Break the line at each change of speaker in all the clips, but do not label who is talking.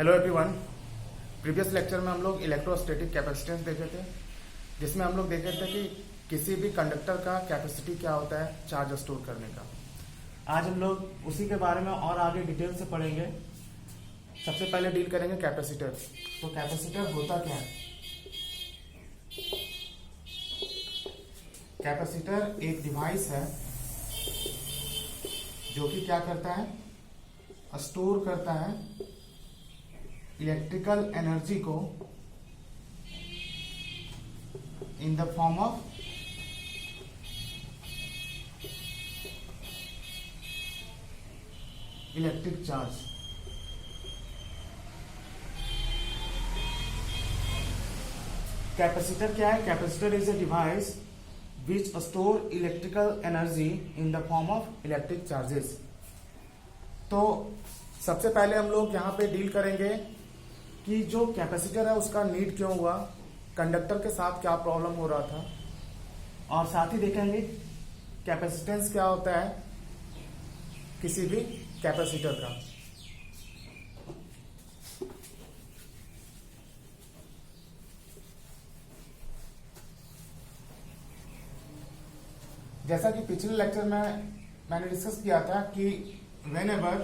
Hello everyone. Previous lecture में हम लोग इलेक्ट्रोस्टैटिक कैपेसिटेंस देखे थे, जिसमें हम लोग देखे थे कि किसी भी कंडक्टर का कैपेसिटी क्या होता है चार्ज स्टोर करने का। आज हम लोग उसी के बारे में और आगे डिटेल से पढ़ेंगे। सबसे पहले डील करेंगे कैपेसिटर। तो कैपेसिटर होता क्या है? कैपेसिटर एक डिवाइस है जो कि क्या करता है, स्टोर करता है इलेक्ट्रिकल एनर्जी को in the form of electric charge. Capacitor क्या है? Capacitor is a device which store electrical energy in the form of electric charges. तो सबसे पहले हम लोग यहाँ पे डील करेंगे कि जो कैपेसिटर है उसका नीड क्यों हुआ, कंडक्टर के साथ क्या प्रॉब्लम हो रहा था, और साथ ही देखेंगे कैपेसिटेंस क्या होता है किसी भी कैपेसिटर का। जैसा कि पिछले लेक्चर में मैंने डिस्कस किया था कि whenever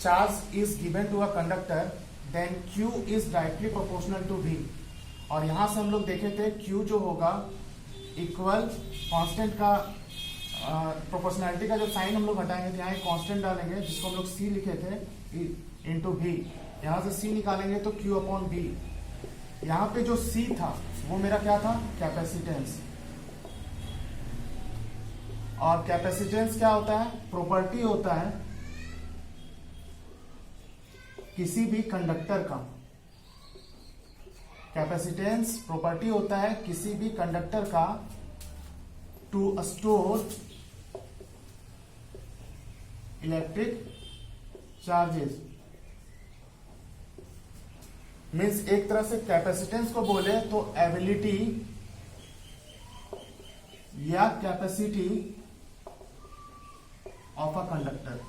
charge is given to a conductor then Q is directly proportional to V। और यहां से हम लोग देखे थे Q जो होगा इक्वल कांस्टेंट का प्रोपोर्शनैलिटी का जो साइन हम लोग हटाएंगे तो यहाँ एक कांस्टेंट डालेंगे जिसको हम लोग C लिखे थे इंटू V। यहाँ से C निकालेंगे तो Q अपॉन V। यहाँ पे जो C था वो मेरा क्या था, कैपेसिटेंस। और कैपेसिटेंस क्या होता है? प्रॉपर्टी होता है किसी भी कंडक्टर का। कैपेसिटेंस प्रॉपर्टी होता है किसी भी कंडक्टर का to store electric charges. Means एक तरह से कैपेसिटेंस को बोले तो एबिलिटी या capacity of a conductor.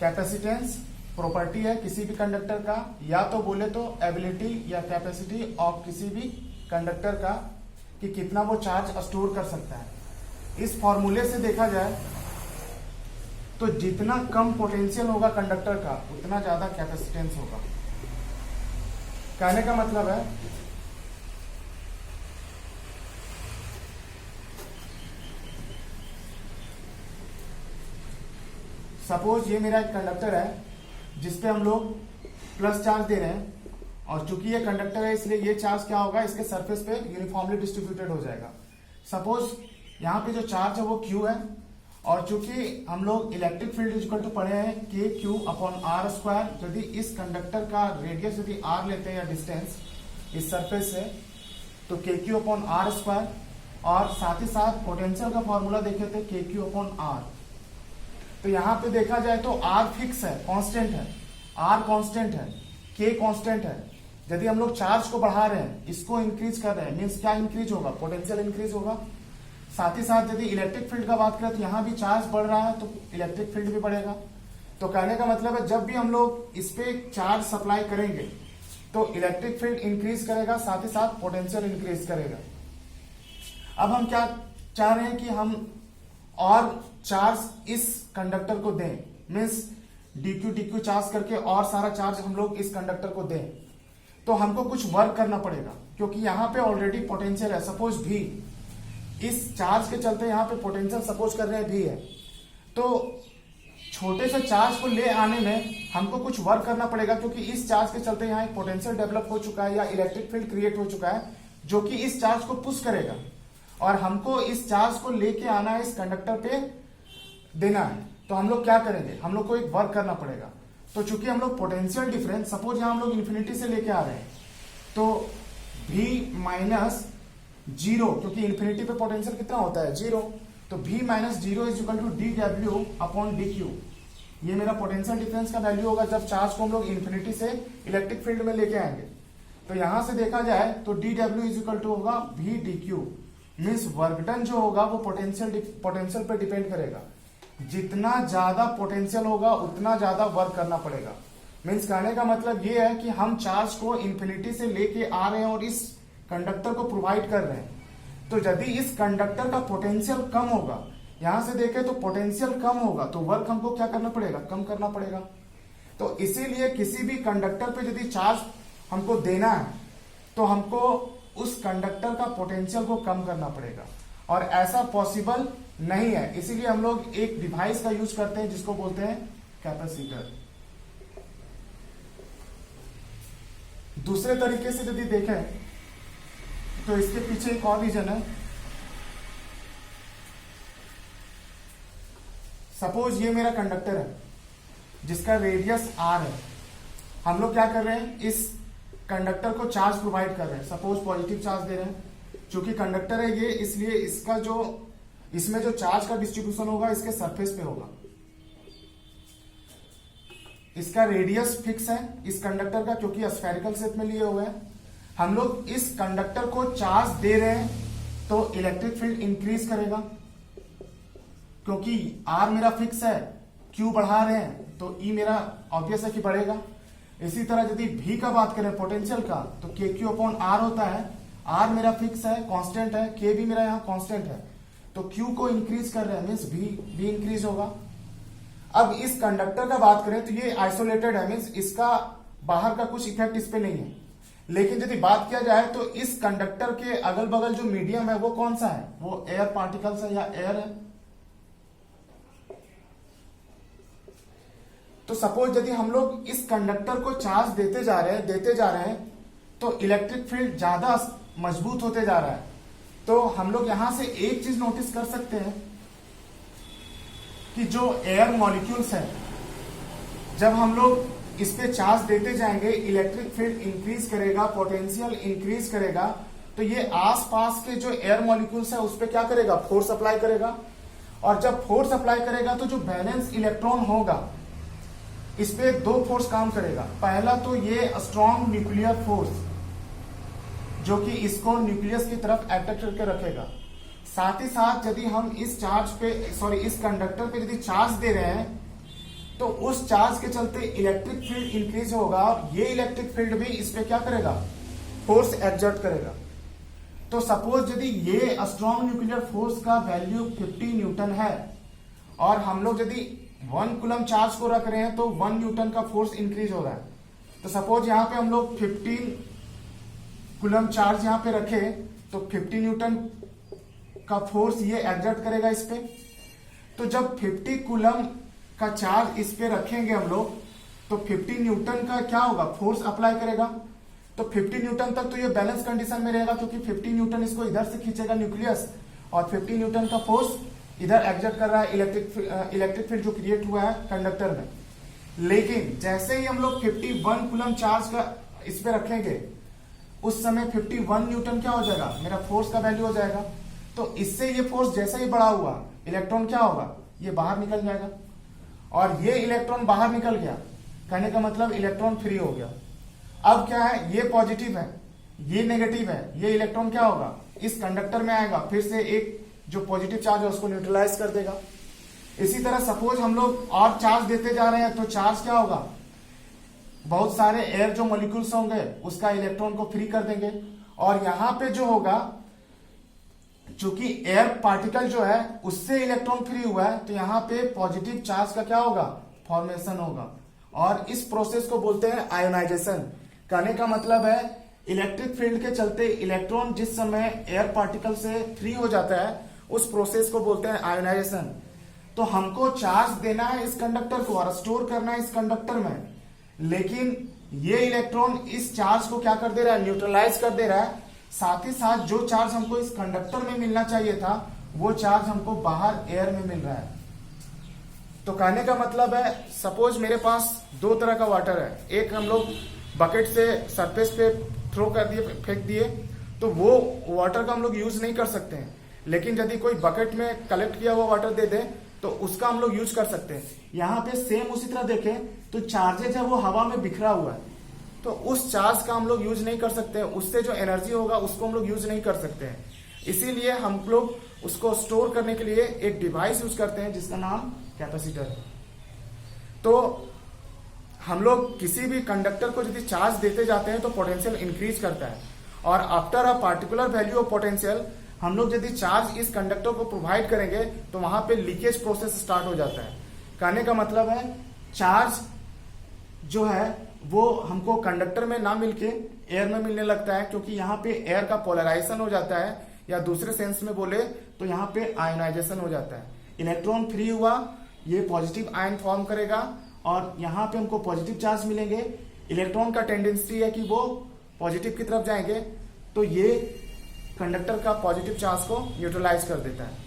Capacitance property है किसी भी कंडक्टर का, या तो बोले तो एबिलिटी या कैपेसिटी ऑफ किसी भी कंडक्टर का कि कितना वो चार्ज स्टोर कर सकता है। इस फॉर्मूले से देखा जाए तो जितना कम पोटेंशियल होगा कंडक्टर का उतना ज्यादा कैपेसिटेंस होगा। कहने का मतलब है सपोज ये मेरा एक कंडक्टर है जिसपे हम लोग प्लस चार्ज दे रहे हैं, और चूंकि ये कंडक्टर है इसलिए ये चार्ज क्या होगा, इसके सरफेस पे यूनिफॉर्मली डिस्ट्रीब्यूटेड हो जाएगा। सपोज यहाँ पे जो चार्ज है वो Q है, और चूंकि हम लोग इलेक्ट्रिक फील्ड इक्वल टू पढ़े हैं KQ अपॉन R स्क्वायर। यदि इस कंडक्टर का रेडियस यदि R लेते हैं या डिस्टेंस इस सरफेस से तो KQ अपॉन R स्क्वायर, और साथ ही साथ पोटेंशियल का फॉर्मूला देखे थे KQ अपॉन R। तो यहाँ पे देखा जाए तो R फिक्स है, कांस्टेंट है, R कांस्टेंट है, K कांस्टेंट है। यदि हम लोग चार्ज को बढ़ा रहे हैं, इसको इंक्रीज कर रहे हैं, मीन्स क्या इंक्रीज होगा, पोटेंशियल इंक्रीज होगा। साथ ही साथ यदि इलेक्ट्रिक फील्ड का बात करें तो यहाँ भी चार्ज बढ़ रहा है तो इलेक्ट्रिक फील्ड भी बढ़ेगा। तो कहने का मतलब है जब भी हम लोग इस पे चार्ज सप्लाई करेंगे तो इलेक्ट्रिक फील्ड इंक्रीज करेगा, साथ ही साथ पोटेंशियल इंक्रीज करेगा। अब हम क्या चाह रहे हैं कि हम और चार्ज इस कंडक्टर को दें, मीन्स dq dq चार्ज करके और सारा चार्ज हम लोग इस कंडक्टर को दें, तो हमको कुछ वर्क करना पड़ेगा क्योंकि यहाँ पे ऑलरेडी पोटेंशियल है। सपोज भी इस चार्ज के चलते यहाँ पे पोटेंशियल सपोज कर रहे हैं भी है, तो छोटे से चार्ज को ले आने में हमको कुछ वर्क करना पड़ेगा क्योंकि इस चार्ज के चलते यहाँ एक पोटेंशियल डेवलप हो चुका है या इलेक्ट्रिक फील्ड क्रिएट हो चुका है जो कि इस चार्ज को पुश करेगा, और हमको इस चार्ज को लेके आना है, इस कंडक्टर पे देना है। तो हम लोग क्या करेंगे, हम लोग को एक वर्क करना पड़ेगा। तो चूंकि हम लोग पोटेंशियल डिफरेंस सपोज यहां हम लोग इन्फिनिटी से लेके आ रहे हैं तो V माइनस जीरो, क्योंकि इन्फिनिटी पे पोटेंशियल कितना होता है, जीरो, तो V minus zero is equal to dW upon dQ। ये मेरा पोटेंशियल डिफरेंस का वैल्यू होगा जब चार्ज को हम लोग इन्फिनिटी से इलेक्ट्रिक फील्ड में लेके आएंगे। तो यहां से देखा जाए तो dW इज इक्वल टू होगा V dQ। Means work done जो होगा वो पोटेंशियल पर डिपेंड करेगा। जितना ज्यादा पोटेंशियल होगा उतना ज्यादा वर्क करना पड़ेगा। मीन्स कहने का मतलब ये है कि हम चार्ज को इन्फिनिटी से लेके आ रहे हैं और इस कंडक्टर को प्रोवाइड कर रहे हैं, तो यदि इस कंडक्टर का पोटेंशियल कम होगा, यहां से देखें तो पोटेंशियल कम होगा, तो वर्क हमको क्या करना पड़ेगा, कम करना पड़ेगा। तो इसीलिए किसी भी कंडक्टर पे यदि चार्ज हमको देना है तो हमको उस कंडक्टर का पोटेंशियल को कम करना पड़ेगा, और ऐसा पॉसिबल नहीं है। इसीलिए हम लोग एक डिवाइस का यूज करते हैं जिसको बोलते हैं कैपेसिटर। दूसरे तरीके से यदि देखें तो इसके पीछे एक और रीजन है। सपोज ये मेरा कंडक्टर है जिसका रेडियस r है। हम लोग क्या कर रहे हैं, इस कंडक्टर को चार्ज प्रोवाइड कर रहे हैं। सपोज पॉजिटिव चार्ज दे रहे हैं, चूंकि कंडक्टर है ये, इसलिए इसका जो इसमें जो चार्ज का डिस्ट्रीब्यूशन होगा इसके सरफेस पे होगा। इसका रेडियस फिक्स है इस कंडक्टर का, क्योंकि स्फेरिकल शेप में लिए हुए हैं। हम लोग इस कंडक्टर को चार्ज दे रहे हैं तो इलेक्ट्रिक फील्ड इंक्रीज करेगा, क्योंकि R मेरा फिक्स है, Q बढ़ा रहे हैं तो E मेरा ऑब्वियस है कि बढ़ेगा। इसी तरह यदि V का बात करें पोटेंशियल का, तो KQ/R होता है। R मेरा फिक्स है, कांस्टेंट है, K भी मेरा यहाँ कांस्टेंट है, तो Q को इंक्रीज कर रहे हैं, मीन्स V भी इंक्रीज होगा। अब इस कंडक्टर का बात करें तो ये आइसोलेटेड है, मीन्स इसका बाहर का कुछ इफेक्ट इस पे नहीं है। लेकिन यदि बात किया जाए तो इस कंडक्टर के अगल बगल जो मीडियम है वो कौन सा है, वो एयर पार्टिकल्स है या एयर है। तो सपोज यदि हम लोग इस कंडक्टर को चार्ज देते जा रहे हैं तो इलेक्ट्रिक फील्ड ज्यादा मजबूत होते जा रहा है। तो हम लोग यहां से एक चीज नोटिस कर सकते हैं कि जो एयर मॉलिक्यूल्स है, जब हम लोग इस पे चार्ज देते जाएंगे इलेक्ट्रिक फील्ड इंक्रीज करेगा, पोटेंशियल इंक्रीज करेगा, तो ये आसपास के जो एयर मॉलिक्यूल्स है उस पे क्या करेगा, फोर्स अप्लाई करेगा। और जब फोर्स अप्लाई करेगा तो जो बैलेंस इलेक्ट्रॉन होगा इस पे दो फोर्स काम करेगा। पहला तो ये स्ट्रॉन्ग न्यूक्लियर फोर्स जो कि इसको न्यूक्लियस की तरफ अट्रैक्ट करके रखेगा। साथ ही साथ यदि हम इस कंडक्टर पे यदि चार्ज दे रहे हैं तो उस चार्ज के चलते इलेक्ट्रिक फील्ड इंक्रीज होगा, और ये इलेक्ट्रिक फील्ड भी इस पे क्या करेगा, फोर्स एक्सर्ट करेगा। तो सपोज यदि ये स्ट्रॉन्ग न्यूक्लियर फोर्स का वैल्यू 50 न्यूटन है और हम लोग यदि 1 कूलम चार्ज को रख रहे हैं तो 1 न्यूटन का फोर्स इंक्रीज हो रहा है। तो सपोज यहाँ पे हम लोग 15 कूलम चार्ज यहाँ पे रखे तो 50 न्यूटन का फोर्स ये एक्सर्ट करेगा इस पे। तो जब 50 कूलम का चार्ज इस पे रखेंगे हम लोग तो 50 न्यूटन का क्या होगा, फोर्स अप्लाई करेगा। तो 50 न्यूटन तक तो ये बैलेंस कंडीशन में रहेगा, क्योंकि 50 न्यूटन इसको इधर से खींचेगा न्यूक्लियस, और 50 न्यूटन का फोर्स इधर एक्सर्ट कर रहा है इलेक्ट्रिक फील्ड जो क्रिएट हुआ है कंडक्टर में। लेकिन जैसे ही हम लोग 51 कूलम चार्ज का इस पे रखेंगे उस समय 51 न्यूटन क्या हो जाएगा, मेरा फोर्स का वैल्यू हो जाएगा। तो इससे ये फोर्स जैसे ही बढ़ा हुआ इलेक्ट्रॉन क्या होगा, ये बाहर निकल जाएगा, और ये इलेक्ट्रॉन बाहर निकल गया, कहने का मतलब इलेक्ट्रॉन फ्री हो गया। अब क्या है, ये पॉजिटिव है, ये नेगेटिव है, ये इलेक्ट्रॉन क्या होगा, इस कंडक्टर में आएगा, फिर से एक जो पॉजिटिव चार्ज है उसको न्यूट्रलाइज कर देगा। इसी तरह सपोज हम लोग और चार्ज देते जा रहे हैं तो चार्ज क्या होगा, बहुत सारे एयर जो मॉलिक्यूल्स होंगे उसका इलेक्ट्रॉन को फ्री कर देंगे, और यहां पे जो होगा चूंकि एयर पार्टिकल जो है उससे इलेक्ट्रॉन फ्री हुआ है तो यहाँ पे पॉजिटिव चार्ज का क्या होगा, फॉर्मेशन होगा, और इस प्रोसेस को बोलते हैं आयोनाइजेशन। कहने का मतलब है इलेक्ट्रिक फील्ड के चलते इलेक्ट्रॉन जिस समय एयर पार्टिकल से फ्री हो जाता है उस प्रोसेस को बोलते हैं आयोनाइजेशन। तो हमको चार्ज देना है इस कंडक्टर को और स्टोर करना है इस कंडक्टर में, लेकिन ये इलेक्ट्रॉन इस चार्ज को क्या कर दे रहा है, न्यूट्रलाइज कर दे रहा है। साथ ही साथ जो चार्ज हमको इस कंडक्टर में मिलना चाहिए था वो चार्ज हमको बाहर एयर में मिल रहा है। तो कहने का मतलब है सपोज मेरे पास दो तरह का वाटर है, एक हम लोग बकेट से सरफेस पे थ्रो कर दिए, फेंक दिए, तो वो वाटर का हम लोग यूज नहीं कर सकते हैं। लेकिन यदि कोई बकेट में कलेक्ट किया हुआ वाटर दे दे तो उसका हम लोग यूज कर सकते हैं। यहाँ पे सेम उसी तरह देखें तो चार्जेज है वो हवा में बिखरा हुआ है, तो उस चार्ज का हम लोग यूज नहीं कर सकते हैं, उससे जो एनर्जी होगा उसको हम लोग यूज नहीं कर सकते हैं। इसीलिए हम लोग उसको स्टोर करने के लिए एक डिवाइस यूज करते हैं जिसका नाम कैपेसिटर है। तो हम लोग किसी भी कंडक्टर को यदि चार्ज देते जाते हैं तो पोटेंशियल इंक्रीज करता है, और after a particular value of potential हम लोग यदि चार्ज इस कंडक्टर को प्रोवाइड करेंगे तो वहां पे लीकेज प्रोसेस स्टार्ट हो जाता है। कहने का मतलब है चार्ज जो है वो हमको कंडक्टर में ना मिलके एयर में मिलने लगता है, क्योंकि यहाँ पे एयर का पोलराइजेशन हो जाता है, या दूसरे सेंस में बोले तो यहाँ पे आयनाइजेशन हो जाता है। इलेक्ट्रॉन फ्री हुआ, ये पॉजिटिव आयन फॉर्म करेगा और यहाँ पे हमको पॉजिटिव चार्ज मिलेंगे। इलेक्ट्रॉन का टेंडेंसी है कि वो पॉजिटिव की तरफ जाएंगे, तो ये कंडक्टर का पॉजिटिव चार्ज को न्यूट्रलाइज कर देता है।